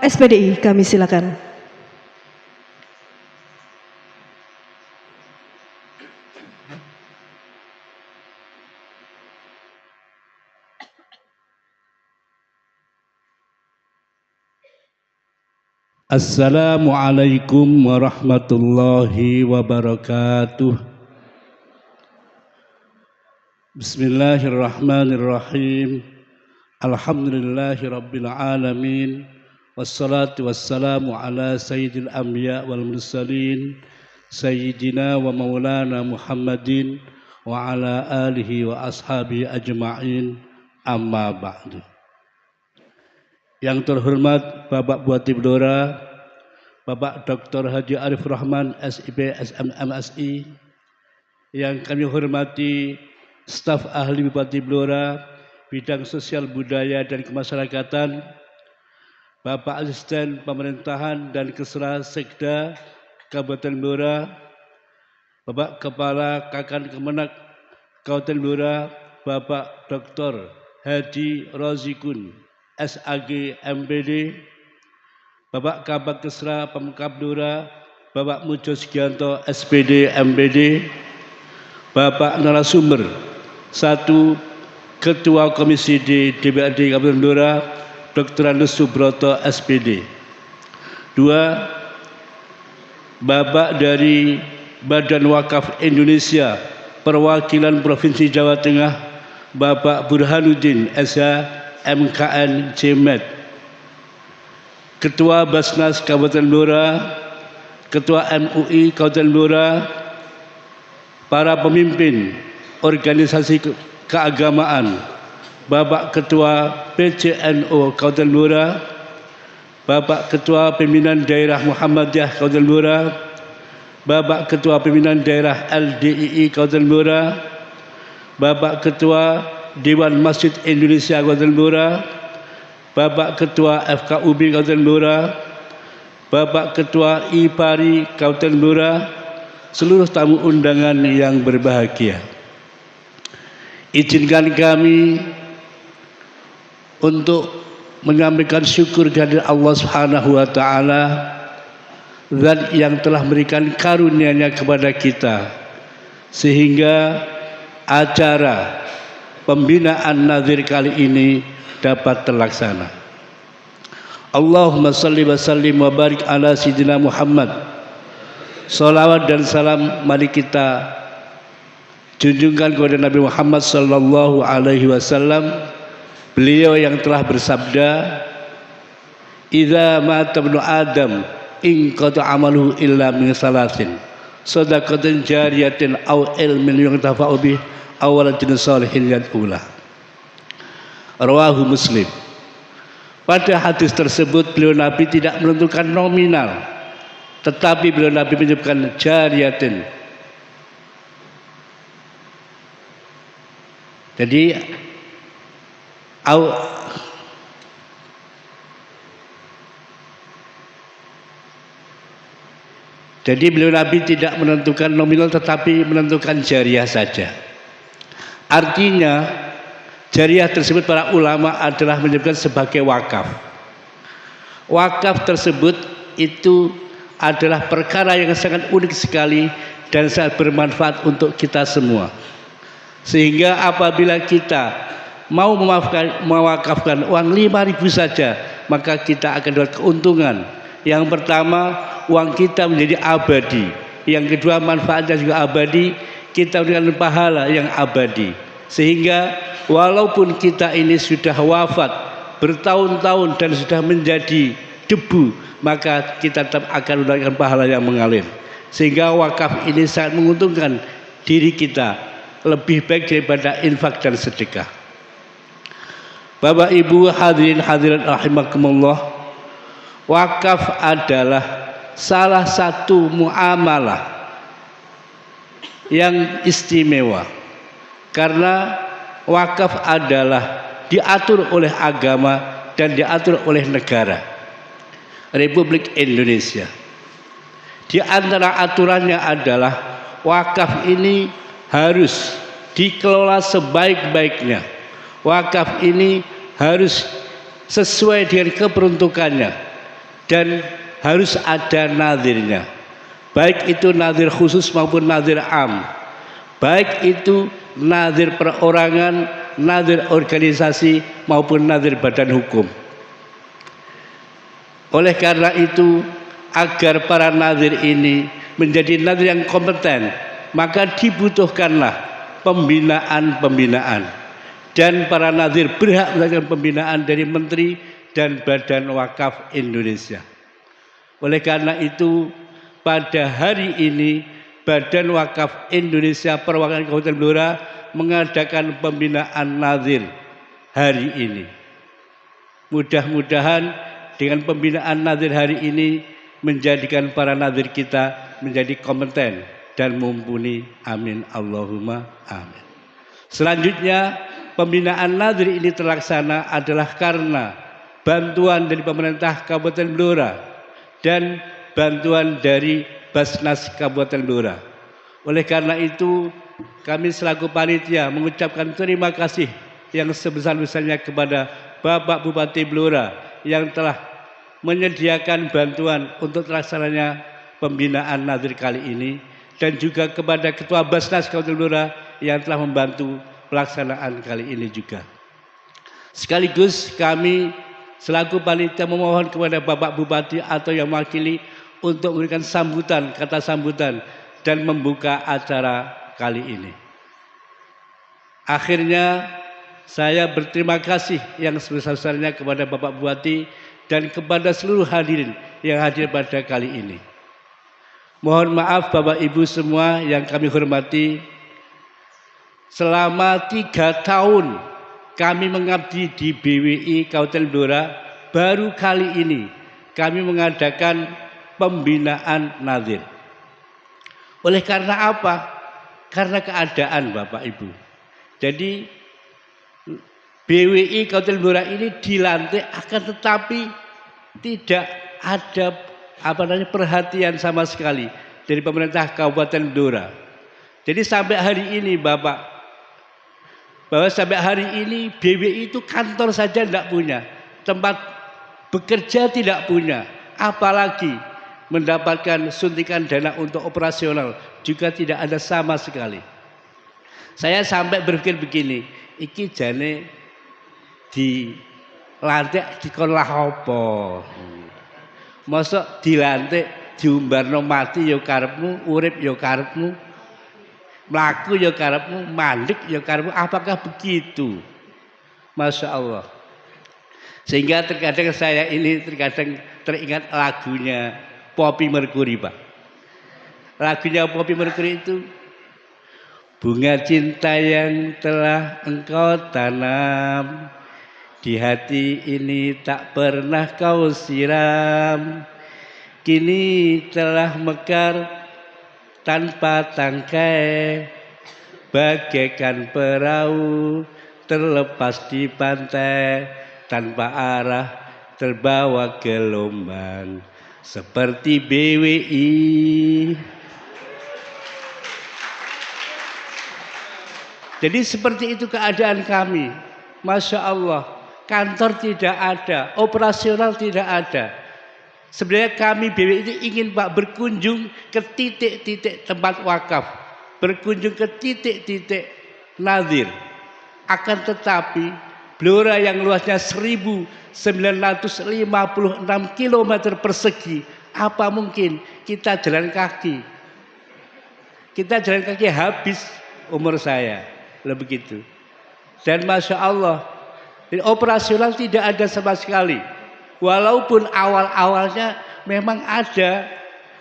SPDI, kami silakan. Assalamualaikum warahmatullahi wabarakatuh. Bismillahirrahmanirrahim. Alhamdulillahi rabbil alamin. Wassalatu wassalamu ala sayyidil anbiya wal mursalin sayyidina wa maulana Muhammadin wa ala alihi wa ashabihi ajma'in, amma ba'du. Yang terhormat Bapak Bupati Blora, Bapak Dr. Haji Arif Rahman, SIP, MSI, yang kami hormati staf ahli Bupati Blora, bidang sosial budaya dan kemasyarakatan, Bapak Asisten Pemerintahan dan Kesra Sekda Kabupaten Blora, Bapak Kepala Kakan Kemenak Kabupaten Blora, Bapak Dr. Hadi Rozikun, SAG MPD, Bapak Kabak Kesra Pemkab Blora, Bapak Mujo Sugianto SPD MPD, Bapak narasumber 1 Ketua Komisi D DPRD Kabupaten Blora, Dr. Andus Subroto SPD. 2 Bapak dari Badan Wakaf Indonesia Perwakilan Provinsi Jawa Tengah, Bapak Burhanuddin SH MKN Jemet. Ketua Basnas Kabupaten Blora, Ketua MUI Kabupaten Blora, para pemimpin organisasi keagamaan, Bapak Ketua PCNO Kabupaten Blora, Bapak Ketua Pimpinan Daerah Muhammadiyah Kabupaten Blora, Bapak Ketua Pimpinan Daerah LDII Kabupaten Blora, Bapak Ketua Dewan Masjid Indonesia Kabupaten Blora, Bapak Ketua FKUB Kabupaten Blora, Bapak Ketua IPARI Kabupaten Blora, seluruh tamu undangan yang berbahagia. Izinkan kami untuk menyampaikan syukur kehadirat Allah Subhanahu wa taala, Zat yang telah memberikan karunia-Nya kepada kita sehingga acara pembinaan Nazir kali ini dapat terlaksana. Allahumma salli wa sallim wa barik ala sayyidina Muhammad. Salawat dan salam mari kita junjungkan kepada Nabi Muhammad sallallahu alaihi wasallam. Beliau yang telah bersabda, "Idza mata ibnu Adam in qata amaluhu illa min salasin. Shadaqatin jariyatin aw ilmin yuntafa'u bih aw waladin shalihin yad'ulah." Rawahu Muslim. Pada hadis tersebut beliau Nabi tidak menentukan nominal, tetapi beliau Nabi menyebutkan jariyatin. Jadi beliau Nabi tidak menentukan nominal tetapi menentukan jariah saja. Artinya jariah tersebut para ulama adalah menyebutkan sebagai wakaf. Wakaf tersebut itu adalah perkara yang sangat unik sekali dan sangat bermanfaat untuk kita semua. Sehingga apabila kita mau mewakafkan uang 5.000 saja, maka kita akan dapat keuntungan. Yang pertama, uang kita menjadi abadi. Yang kedua, manfaatnya juga abadi. Kita mendapatkan pahala yang abadi. Sehingga walaupun kita ini sudah wafat bertahun-tahun dan sudah menjadi debu, maka kita tetap akan mendapatkan pahala yang mengalir. Sehingga wakaf ini sangat menguntungkan diri kita, lebih baik daripada infak dan sedekah. Bapak Ibu hadirin hadirat rahimakumullah, wakaf adalah salah satu muamalah yang istimewa karena wakaf adalah diatur oleh agama dan diatur oleh negara Republik Indonesia. Di antara aturannya adalah wakaf ini harus dikelola sebaik-baiknya. Wakaf ini harus sesuai dengan keperuntukannya. dan harus ada nadhirnya. Baik itu nadhir khusus maupun nadhir am. Baik itu nadhir perorangan, nadhir organisasi maupun nadhir badan hukum. Oleh karena itu, agar para nadhir ini menjadi nadhir yang kompeten, maka dibutuhkanlah pembinaan-pembinaan. Dan para nadhir berhak mendapatkan pembinaan dari Menteri dan Badan Wakaf Indonesia. Oleh karena itu, pada hari ini Badan Wakaf Indonesia Perwakilan Kabupaten Blora mengadakan pembinaan nadhir hari ini. Mudah-mudahan dengan pembinaan nadhir hari ini menjadikan para nadhir kita menjadi kompeten dan mumpuni. Amin Allahumma amin. Selanjutnya, pembinaan nadhir ini terlaksana adalah karena bantuan dari pemerintah Kabupaten Blora dan bantuan dari Basnas Kabupaten Blora. Oleh karena itu, kami selaku panitia mengucapkan terima kasih yang sebesar-besarnya kepada Bapak Bupati Blora yang telah menyediakan bantuan untuk terlaksananya pembinaan nadhir kali ini, dan juga kepada Ketua Basnas Kabupaten Blora yang telah membantu pelaksanaan kali ini juga. Sekaligus kami selaku panitia memohon kepada Bapak Bupati atau yang mewakili untuk memberikan sambutan, kata sambutan dan membuka acara kali ini. Akhirnya saya berterima kasih yang sebesar-besarnya kepada Bapak Bupati dan kepada seluruh hadirin yang hadir pada kali ini. Mohon maaf Bapak Ibu semua yang kami hormati, selama 3 tahun kami mengabdi di BWI Kabupaten Blora, baru kali ini kami mengadakan pembinaan nadhir. Oleh karena apa? Karena keadaan Bapak Ibu. Jadi BWI Kabupaten Blora ini dilantik, akan tetapi tidak ada perhatian sama sekali dari pemerintah Kabupaten Blora. Jadi sampai hari ini bahwa sampai hari ini BWI itu kantor saja tidak punya, tempat bekerja tidak punya, apalagi mendapatkan suntikan dana untuk operasional juga tidak ada sama sekali. Saya sampai berpikir begini, iki jane dilantik dikon lah apa? Mosok dilantik diumbarno mati ya karepmu, urip ya karepmu, mlaku ya karepmu, mandek ya karepmu, apakah begitu? Masya Allah. Sehingga terkadang saya ini teringat lagunya Poppy Mercury, Pak. Lagunya Poppy Mercury itu, bunga cinta yang telah engkau tanam di hati ini tak pernah kau siram, kini telah mekar tanpa tangkai, bagaikan perahu terlepas di pantai, tanpa arah terbawa gelombang, seperti BWI. Jadi seperti itu keadaan kami. Masya Allah, kantor tidak ada, operasional tidak ada. Sebenarnya kami BWI itu ingin Pak berkunjung ke titik-titik tempat wakaf, berkunjung ke titik-titik nadhir. Akan tetapi Blora yang luasnya 1956 km persegi, apa mungkin kita jalan kaki? Kita jalan kaki habis umur saya, begitu. Dan Masya Allah, operasional tidak ada sama sekali. Walaupun awal-awalnya memang ada,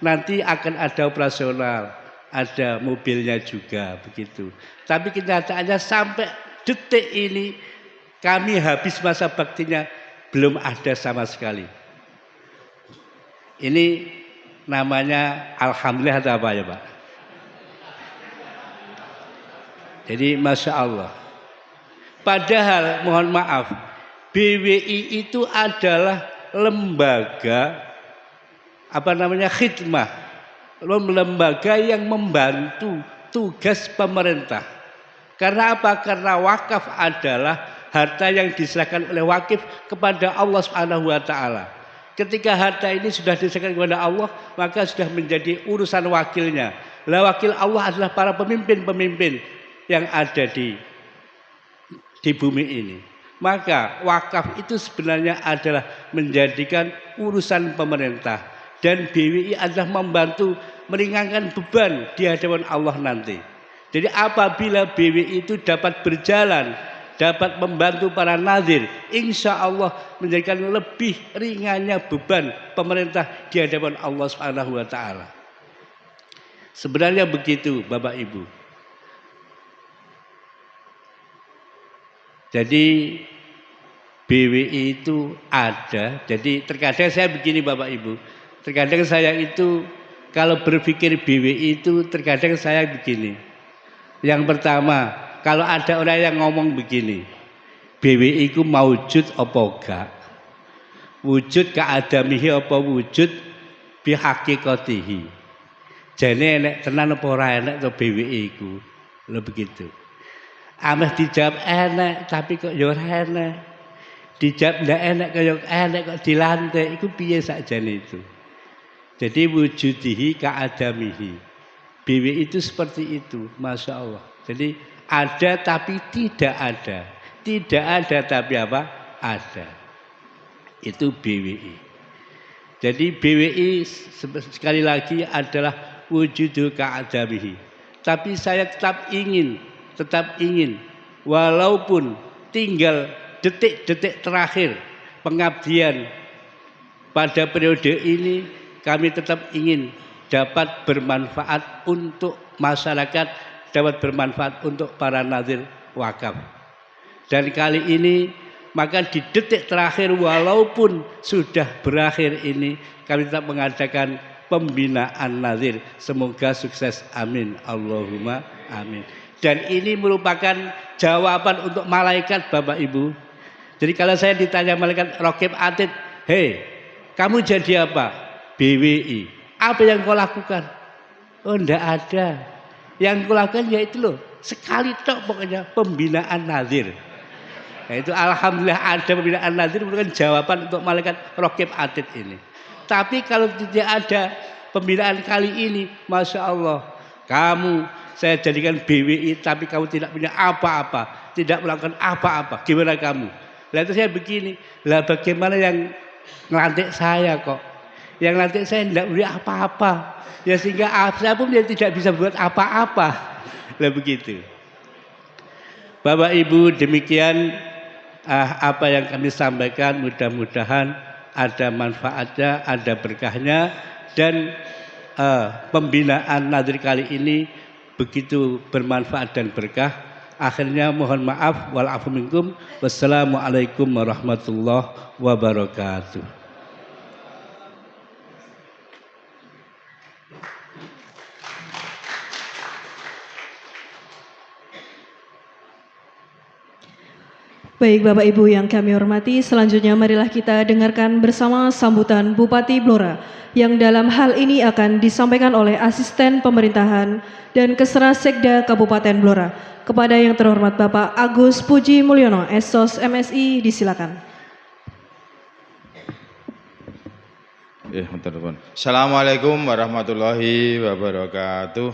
nanti akan ada operasional, ada mobilnya juga begitu. Tapi kenyataannya sampai detik ini kami habis masa baktinya belum ada sama sekali. Ini namanya alhamdulillah atau apa ya Pak? Jadi Masya Allah. Padahal mohon maaf, BWI itu adalah lembaga khidmah, lembaga yang membantu tugas pemerintah. Karena apa? Karena wakaf adalah harta yang diserahkan oleh wakif kepada Allah Subhanahu wa taala. Ketika harta ini sudah diserahkan kepada Allah, maka sudah menjadi urusan wakilnya. Lah wakil Allah adalah para pemimpin-pemimpin yang ada di bumi ini. Maka wakaf itu sebenarnya adalah menjadikan urusan pemerintah. Dan BWI adalah membantu meringankan beban di hadapan Allah nanti. Jadi apabila BWI itu dapat berjalan, dapat membantu para nazir, insya Allah menjadikan lebih ringannya beban pemerintah di hadapan Allah Subhanahu wa taala. Sebenarnya begitu Bapak Ibu. Jadi BWI itu ada. Jadi terkadang saya begini Bapak Ibu. Terkadang saya itu kalau berpikir BWI itu terkadang saya begini. Yang pertama, kalau ada orang yang ngomong begini, BWI ku maujud apa enggak? Wujud keadamihi apa wujud bihaqikatihi? Jane enek tenan apa ora enek to BWI ku? Lho begitu. Ameh dijawab enek tapi kok ya ora enek. Dijawab ndak enek kaya enek kok dilantik iku piye sakjane itu. Jadi wujudihi keadamihi. BWI itu seperti itu, Masya Allah. Jadi ada tapi tidak ada. Tidak ada tapi apa? Ada. Itu BWI. Jadi BWI sekali lagi adalah wujudu ka'adamihi. Tapi saya tetap ingin walaupun tinggal detik-detik terakhir pengabdian pada periode ini, kami tetap ingin dapat bermanfaat untuk masyarakat, dapat bermanfaat untuk para nazir wakaf. Dan kali ini maka di detik terakhir walaupun sudah berakhir ini, kami tetap mengadakan pembinaan nazir. Semoga sukses, amin, Allahumma amin. Dan ini merupakan jawaban untuk malaikat Bapak Ibu. Jadi kalau saya ditanya malaikat Raqib Atid, hei kamu jadi apa? BWI. Apa yang kau lakukan? Oh enggak ada. Yang kau lakukan yaitu loh, sekali tok pokoknya pembinaan nazir. Nah, itu alhamdulillah ada pembinaan nazir, merupakan jawaban untuk malaikat Raqib Atid ini. Tapi kalau tidak ada pembinaan kali ini, Masya Allah, kamu saya jadikan BWI tapi kamu tidak punya apa-apa, tidak melakukan apa-apa. Gimana kamu? Lah itu saya begini, lah bagaimana yang ngelantik saya kok? Yang nanti saya tidak punya apa-apa, ya sehingga saya pun tidak bisa buat apa-apa. Lah begitu. Bapak Ibu, demikian apa yang kami sampaikan, mudah-mudahan ada manfaatnya, ada berkahnya, dan pembinaan nazir kali ini begitu bermanfaat dan berkah. Akhirnya mohon maaf, wal afu minkum. Wassalamualaikum warahmatullahi wabarakatuh. Baik Bapak Ibu yang kami hormati, selanjutnya marilah kita dengarkan bersama sambutan Bupati Blora yang dalam hal ini akan disampaikan oleh Asisten Pemerintahan dan Kesra Sekda Kabupaten Blora. Kepada yang terhormat Bapak Agus Puji Mulyono, Esos MSI, disilakan. Assalamualaikum warahmatullahi wabarakatuh.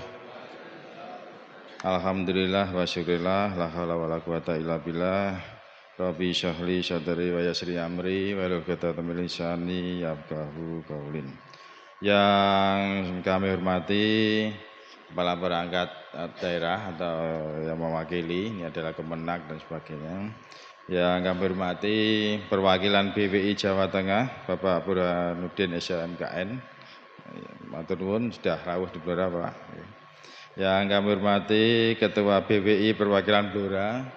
Alhamdulillah wa syukurillah, la haula wala quwata illa billah. Rabbi syahli syadri wa yasri amri wa lughatan min lisani yafqahu qaulin. Yang kami hormati kepala perangkat daerah atau yang mewakili, ini adalah Kemenak dan sebagainya. Yang kami hormati perwakilan BWI Jawa Tengah, Bapak Burhanuddin SMKN, matur nuwun sudah rawuh di Blora Pak. Yang kami hormati Ketua BWI perwakilan Blora,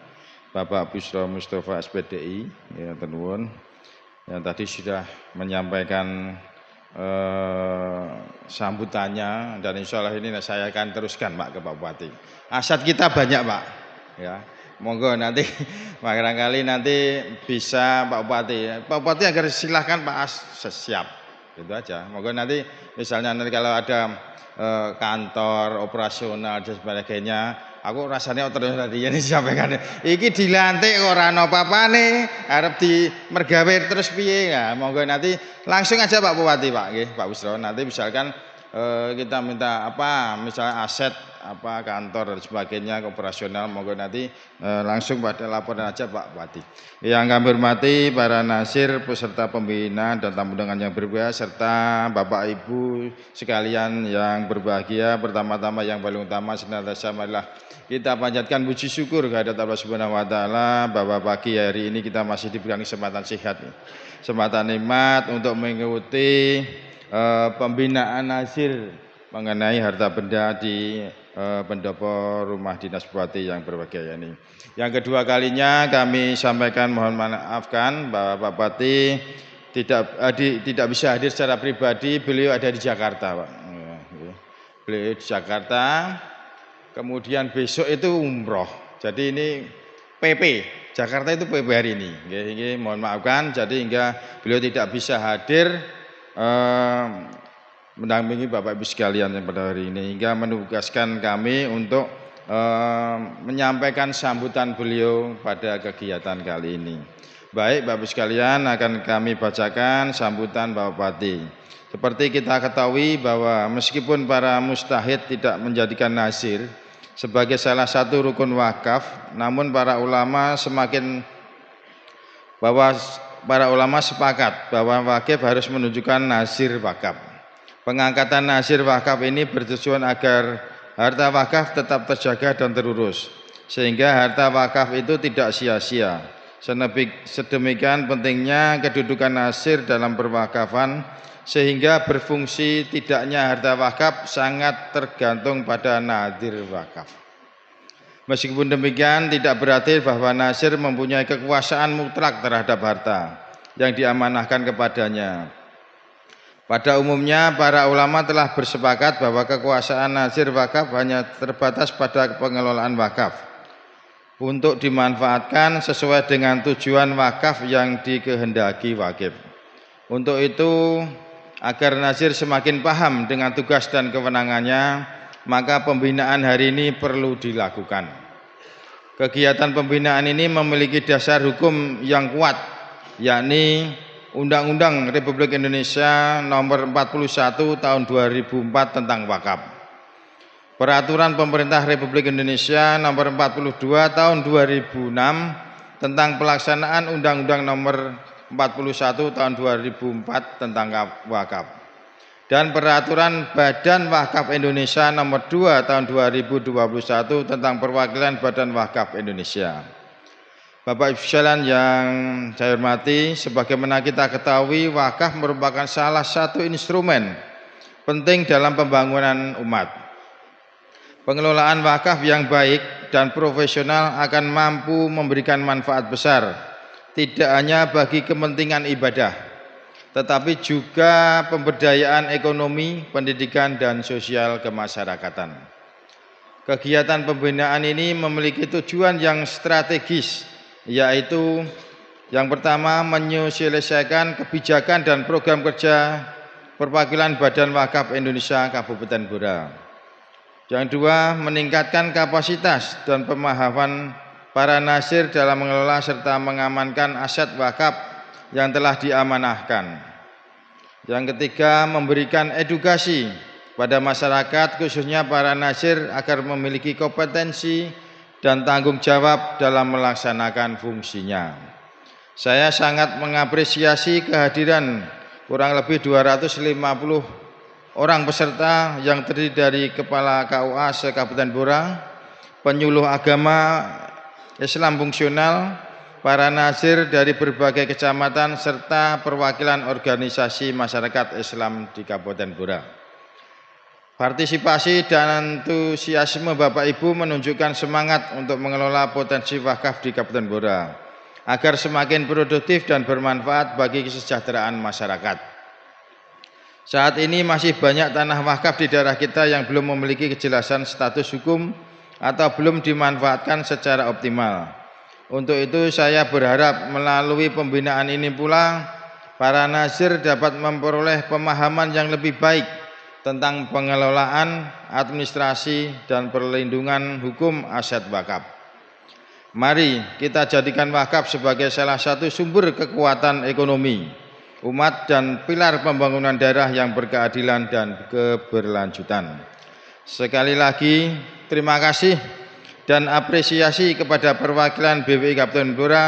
Bapak Busro Mustafa SPDI, ya tenuwun, yang tadi sudah menyampaikan sambutannya, dan insya Allah ini saya akan teruskan Pak ke Pak Bupati. Aset kita banyak Pak, ya monggo nanti barangkali nanti bisa Pak Bupati agar silahkan Pak As siap, gitu aja. Monggo nanti misalnya nanti kalau ada kantor operasional dan sebagainya, Aku rasanya terus tadi ini disampaikan. Iki dilantik ora ana apa-apane, arep di mergawe terus piye ya. Monggo nanti langsung aja Pak Bupati Pak nggih, Pak Wisro. Nanti misalkan kita minta apa misalnya aset apa kantor dan sebagainya operasional monggo nanti langsung pada laporan aja Pak Bupati. Yang kami hormati para nasir peserta pembinaan dan tamu undangan yang berbahagia serta Bapak Ibu sekalian yang berbahagia, pertama-tama yang paling utama senantiasa marilah kita panjatkan puji syukur kehadirat Allah Subhanahu wa taala bahwa pagi hari ini kita masih diberikan kesempatan sehat, kesempatan nikmat untuk mengikuti pembinaan nasir mengenai harta benda di pendopo rumah dinas bupati yang berbahagia ini. Yang kedua kalinya kami sampaikan mohon maafkan bahwa Pak Bupati tidak bisa hadir secara pribadi, beliau ada di Jakarta, Pak. Beliau di Jakarta, kemudian besok itu umroh. Jadi ini PP Jakarta itu PP hari ini. Mohon maafkan, jadi hingga beliau tidak bisa hadir mendampingi Bapak Ibu sekalian yang pada hari ini hingga menugaskan kami untuk menyampaikan sambutan beliau pada kegiatan kali ini. Baik Bapak Ibu sekalian, akan kami bacakan sambutan Bapak Bupati. Seperti kita ketahui bahwa meskipun para mustahid tidak menjadikan nasir sebagai salah satu rukun wakaf, namun para ulama sepakat bahwa wakif harus menunjukkan nasir wakaf. Pengangkatan nasir wakaf ini bertujuan agar harta wakaf tetap terjaga dan terurus, sehingga harta wakaf itu tidak sia-sia. Sedemikian pentingnya kedudukan nasir dalam perwakafan, sehingga berfungsi tidaknya harta wakaf sangat tergantung pada nadir wakaf. Meskipun demikian, tidak berarti bahwa nasir mempunyai kekuasaan mutlak terhadap harta yang diamanahkan kepadanya. Pada umumnya para ulama telah bersepakat bahwa kekuasaan nasir wakaf hanya terbatas pada pengelolaan wakaf untuk dimanfaatkan sesuai dengan tujuan wakaf yang dikehendaki wakif. Untuk itu, agar nasir semakin paham dengan tugas dan kewenangannya, maka pembinaan hari ini perlu dilakukan. Kegiatan pembinaan ini memiliki dasar hukum yang kuat, yakni Undang-Undang Republik Indonesia Nomor 41 Tahun 2004 tentang wakaf. Peraturan Pemerintah Republik Indonesia Nomor 42 Tahun 2006 tentang pelaksanaan Undang-Undang Nomor 41 Tahun 2004 tentang wakaf. Dan Peraturan Badan Wakaf Indonesia Nomor 2 Tahun 2021 tentang perwakilan Badan Wakaf Indonesia. Bapak Ibu sekalian yang saya hormati, sebagaimana kita ketahui wakaf merupakan salah satu instrumen penting dalam pembangunan umat. Pengelolaan wakaf yang baik dan profesional akan mampu memberikan manfaat besar, tidak hanya bagi kepentingan ibadah, tetapi juga pemberdayaan ekonomi, pendidikan, dan sosial kemasyarakatan. Kegiatan pembinaan ini memiliki tujuan yang strategis, yaitu yang pertama menyelesaikan kebijakan dan program kerja perwakilan Badan Wakaf Indonesia Kabupaten Blora. Yang kedua, meningkatkan kapasitas dan pemahaman para nasir dalam mengelola serta mengamankan aset wakaf yang telah diamanahkan. Yang ketiga, memberikan edukasi pada masyarakat khususnya para nasir agar memiliki kompetensi dan tanggung jawab dalam melaksanakan fungsinya. Saya sangat mengapresiasi kehadiran kurang lebih 250 orang peserta yang terdiri dari Kepala KUA se-Kabupaten Blora, penyuluh agama Islam fungsional, para nasir dari berbagai kecamatan, serta perwakilan organisasi masyarakat Islam di Kabupaten Blora. Partisipasi dan antusiasme Bapak Ibu menunjukkan semangat untuk mengelola potensi wakaf di Kabupaten Blora agar semakin produktif dan bermanfaat bagi kesejahteraan masyarakat. Saat ini masih banyak tanah wakaf di daerah kita yang belum memiliki kejelasan status hukum atau belum dimanfaatkan secara optimal. Untuk itu saya berharap melalui pembinaan ini pula para nasir dapat memperoleh pemahaman yang lebih baik tentang pengelolaan, administrasi, dan perlindungan hukum aset wakaf. Mari kita jadikan wakaf sebagai salah satu sumber kekuatan ekonomi umat dan pilar pembangunan daerah yang berkeadilan dan keberlanjutan. Sekali lagi, terima kasih dan apresiasi kepada perwakilan BPI Kabupaten Blora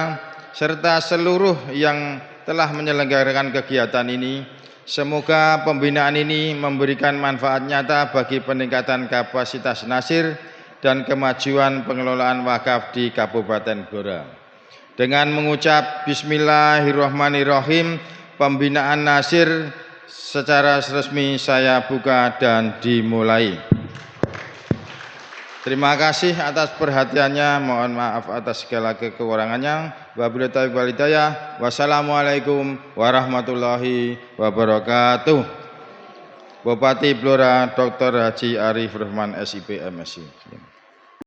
serta seluruh yang telah menyelenggarakan kegiatan ini. Semoga pembinaan ini memberikan manfaat nyata bagi peningkatan kapasitas Nasir dan kemajuan pengelolaan wakaf di Kabupaten Blora. Dengan mengucap Bismillahirrahmanirrahim, pembinaan Nasir secara resmi saya buka dan dimulai. Terima kasih atas perhatiannya, mohon maaf atas segala kekurangannya. Wabillahi taufiq wal hidayah. Wassalamualaikum warahmatullahi wabarakatuh. Bupati Blora Dr. Haji Arif Rahman SIP MSI.